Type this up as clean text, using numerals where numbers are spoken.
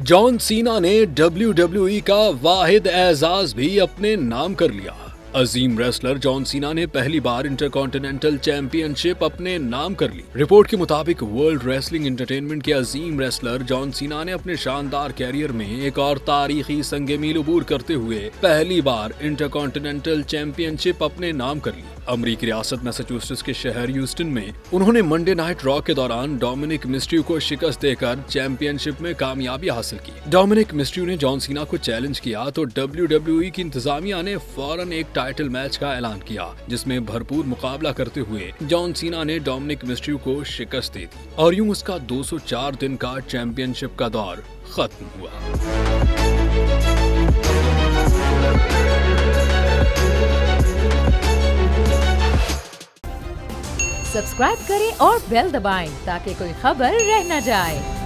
John Cena ने WWE का वाहिद एजाज भी अपने नाम कर लिया। अजीम रेसलर जॉन सीना ने पहली बार इंटरकॉन्टिनेंटल चैंपियनशिप अपने नाम कर ली। रिपोर्ट के मुताबिक वर्ल्ड रेसलिंग एंटरटेनमेंट के अजीम रेसलर जॉन सीना ने अपने शानदार कैरियर में एक और तारीखी संगे मील अबूर करते हुए पहली बार इंटरकॉन्टिनेंटल चैंपियनशिप अपने नाम कर ली। अमेरिकी रियासत मैसाचुसेट्स के शहर ह्यूस्टन में उन्होंने मंडे नाइट रॉ के दौरान डोमिनिक मिस्ट्रियो को शिकस्त देकर चैंपियनशिप में कामयाबी हासिल की। डोमिनिक मिस्ट्रियो ने जॉन सीना को चैलेंज किया तो WWE की इंतजामिया ने फौरन एक टाइटल मैच का ऐलान किया, जिसमें भरपूर मुकाबला करते हुए जॉन सीना ने डोमिनिक मिस्ट्रियो को शिकस्त दे दी और यूं उसका 204 दिन का चैंपियनशिप का दौर खत्म हुआ। सब्सक्राइब करें और बेल दबाएं ताकि कोई खबर रह न जाए।